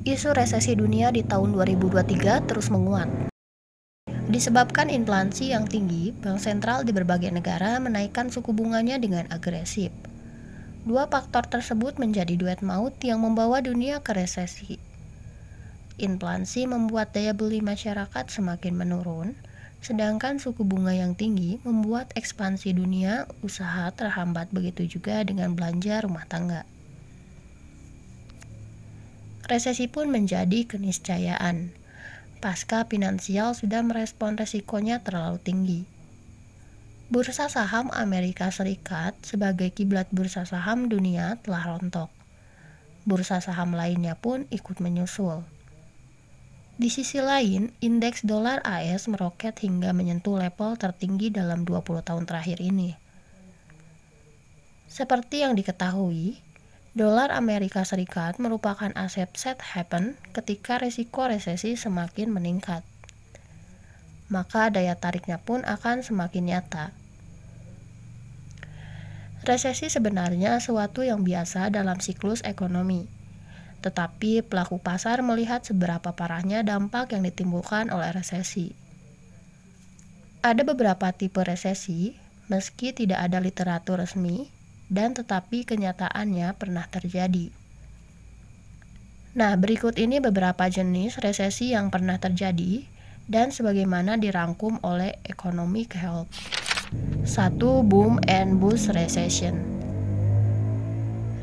Isu resesi dunia di tahun 2023 terus menguat. Disebabkan inflasi yang tinggi, bank sentral di berbagai negara menaikkan suku bunganya dengan agresif. Dua faktor tersebut menjadi duet maut yang membawa dunia ke resesi. Inflasi membuat daya beli masyarakat semakin menurun, sedangkan suku bunga yang tinggi membuat ekspansi dunia usaha terhambat, begitu juga dengan belanja rumah tangga. Resesi pun menjadi keniscayaan. Pasca finansial sudah merespon resikonya terlalu tinggi. Bursa saham Amerika Serikat sebagai kiblat bursa saham dunia telah rontok. Bursa saham lainnya pun ikut menyusul. Di sisi lain, indeks dolar AS meroket hingga menyentuh level tertinggi dalam 20 tahun terakhir ini. Seperti yang diketahui, dolar Amerika Serikat merupakan aset safe haven ketika risiko resesi semakin meningkat. Maka daya tariknya pun akan semakin nyata. Resesi sebenarnya sesuatu yang biasa dalam siklus ekonomi. Tetapi pelaku pasar melihat seberapa parahnya dampak yang ditimbulkan oleh resesi. Ada beberapa tipe resesi, meski tidak ada literatur resmi, dan tetapi kenyataannya pernah terjadi. Nah, berikut ini beberapa jenis resesi yang pernah terjadi dan sebagaimana dirangkum oleh Economic Health. 1. Boom and bust recession.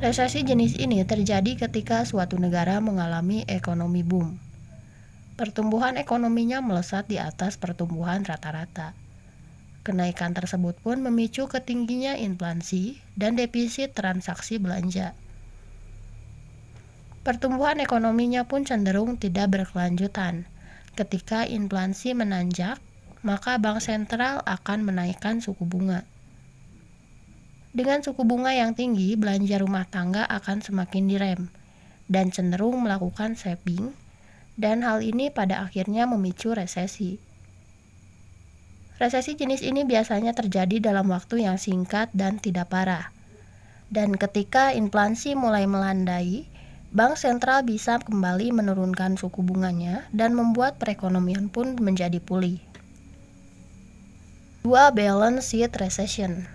Resesi jenis ini terjadi ketika suatu negara mengalami ekonomi boom. Pertumbuhan ekonominya melesat di atas pertumbuhan rata-rata. Kenaikan tersebut pun memicu ketingginya inflasi dan defisit transaksi belanja. Pertumbuhan ekonominya pun cenderung tidak berkelanjutan. Ketika inflasi menanjak, maka bank sentral akan menaikkan suku bunga. Dengan suku bunga yang tinggi, belanja rumah tangga akan semakin direm dan cenderung melakukan saving, dan hal ini pada akhirnya memicu resesi. Resesi jenis ini biasanya terjadi dalam waktu yang singkat dan tidak parah. Dan ketika inflasi mulai melandai, bank sentral bisa kembali menurunkan suku bunganya dan membuat perekonomian pun menjadi pulih. 2. Balance sheet recession.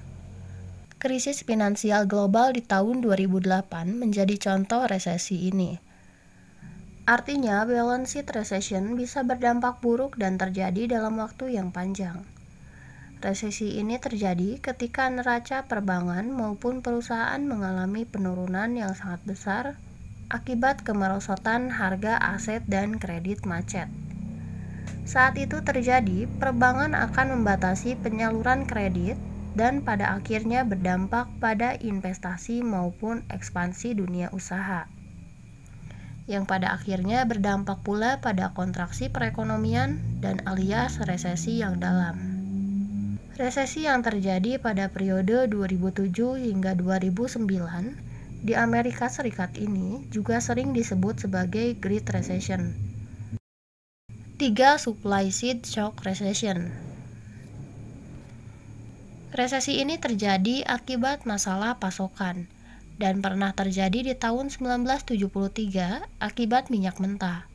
Krisis finansial global di tahun 2008 menjadi contoh resesi ini. Artinya, balance sheet recession bisa berdampak buruk dan terjadi dalam waktu yang panjang. Resesi ini terjadi ketika neraca perbankan maupun perusahaan mengalami penurunan yang sangat besar akibat kemerosotan harga aset dan kredit macet. Saat itu terjadi, perbankan akan membatasi penyaluran kredit dan pada akhirnya berdampak pada investasi maupun ekspansi dunia usaha, yang pada akhirnya berdampak pula pada kontraksi perekonomian dan alias resesi yang dalam. Resesi yang terjadi pada periode 2007 hingga 2009 di Amerika Serikat ini juga sering disebut sebagai Great Recession. 3. Supply side shock recession. Resesi ini terjadi akibat masalah pasokan dan pernah terjadi di tahun 1973 akibat minyak mentah.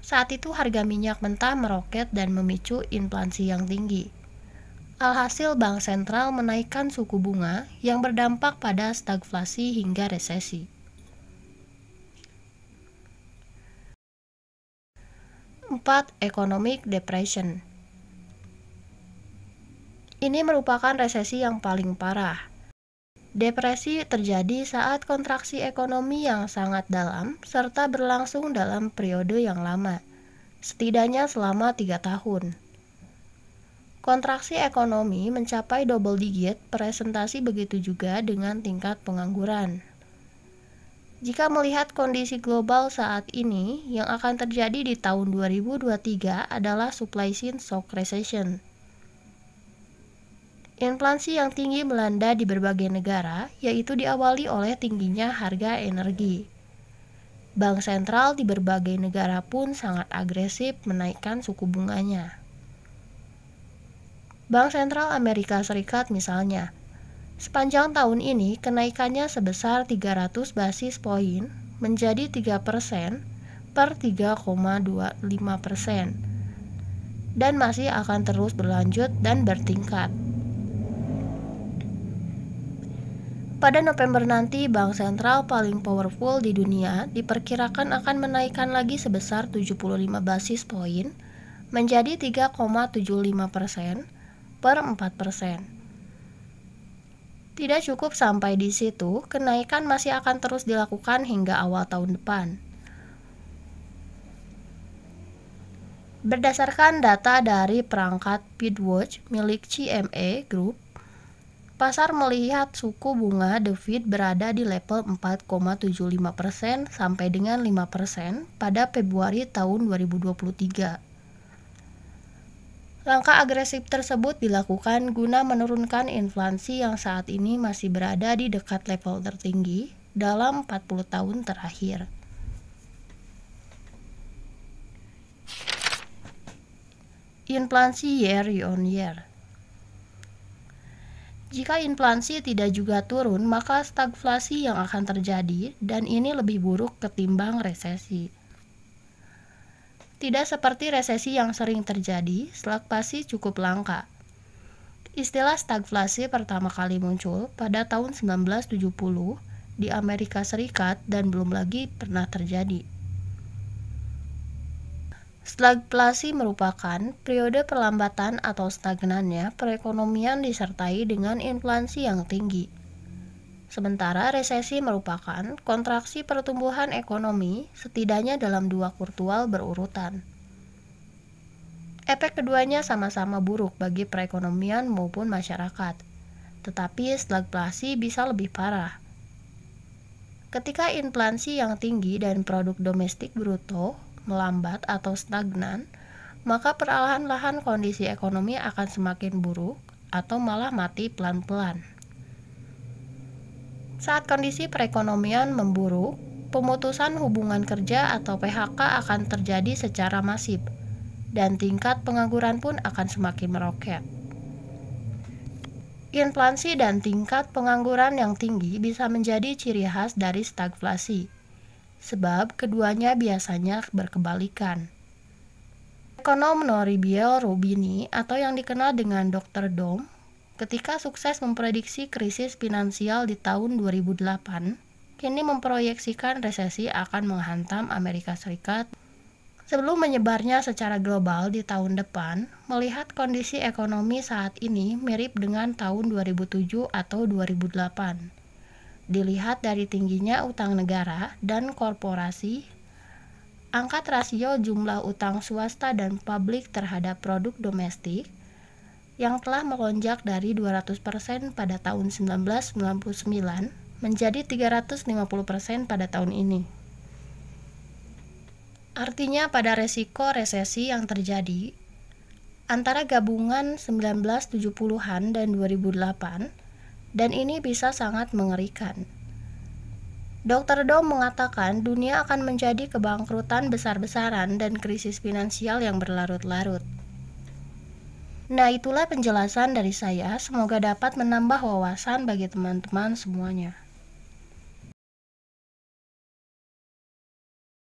Saat itu harga minyak mentah meroket dan memicu inflasi yang tinggi. Alhasil bank sentral menaikkan suku bunga yang berdampak pada stagflasi hingga resesi. 4. Economic depression. Ini merupakan resesi yang paling parah. Depresi terjadi saat kontraksi ekonomi yang sangat dalam serta berlangsung dalam periode yang lama, setidaknya selama 3 tahun. Kontraksi ekonomi mencapai double digit presentasi, begitu juga dengan tingkat pengangguran. Jika melihat kondisi global saat ini, yang akan terjadi di tahun 2023 adalah supply chain shock recession. Inflasi yang tinggi melanda di berbagai negara, yaitu diawali oleh tingginya harga energi. Bank sentral di berbagai negara pun sangat agresif menaikkan suku bunganya. Bank sentral Amerika Serikat misalnya, sepanjang tahun ini kenaikannya sebesar 300 basis poin menjadi 3% per 3,25%, dan masih akan terus berlanjut dan bertingkat. Pada November nanti, bank sentral paling powerful di dunia diperkirakan akan menaikkan lagi sebesar 75 basis poin menjadi 3,75% per 4%. Tidak cukup sampai di situ, kenaikan masih akan terus dilakukan hingga awal tahun depan. Berdasarkan data dari perangkat FedWatch milik CME Group, pasar melihat suku bunga The Fed berada di level 4,75% sampai dengan 5% pada Februari tahun 2023. Langkah agresif tersebut dilakukan guna menurunkan inflasi yang saat ini masih berada di dekat level tertinggi dalam 40 tahun terakhir. Inflasi year on year. Jika inflasi tidak juga turun, maka stagflasi yang akan terjadi, dan ini lebih buruk ketimbang resesi. Tidak seperti resesi yang sering terjadi, stagflasi cukup langka. Istilah stagflasi pertama kali muncul pada tahun 1970 di Amerika Serikat dan belum lagi pernah terjadi. Stagflasi merupakan periode perlambatan atau stagnannya perekonomian disertai dengan inflasi yang tinggi. Sementara resesi merupakan kontraksi pertumbuhan ekonomi setidaknya dalam 2 kuartal berurutan. Efek keduanya sama-sama buruk bagi perekonomian maupun masyarakat, tetapi stagflasi bisa lebih parah. Ketika inflasi yang tinggi dan produk domestik bruto melambat atau stagnan, maka perlahan-lahan kondisi ekonomi akan semakin buruk atau malah mati pelan-pelan. Saat kondisi perekonomian memburuk, pemutusan hubungan kerja atau PHK akan terjadi secara masif, dan tingkat pengangguran pun akan semakin meroket. Inflasi dan tingkat pengangguran yang tinggi bisa menjadi ciri khas dari stagflasi, sebab keduanya biasanya berkebalikan. Ekonom Noribio Rubini atau yang dikenal dengan Dr. Dom, ketika sukses memprediksi krisis finansial di tahun 2008, kini memproyeksikan resesi akan menghantam Amerika Serikat sebelum menyebarnya secara global di tahun depan. Melihat kondisi ekonomi saat ini mirip dengan tahun 2007 atau 2008. Dilihat dari tingginya utang negara dan korporasi, angkat rasio jumlah utang swasta dan publik terhadap produk domestik yang telah melonjak dari 200% pada tahun 1999 menjadi 350% pada tahun ini. Artinya pada resiko resesi yang terjadi antara gabungan 1970-an dan 2008, dan ini bisa sangat mengerikan. Dr. Dom mengatakan dunia akan menjadi kebangkrutan besar-besaran dan krisis finansial yang berlarut-larut. Nah, itulah penjelasan dari saya. Semoga dapat menambah wawasan bagi teman-teman semuanya.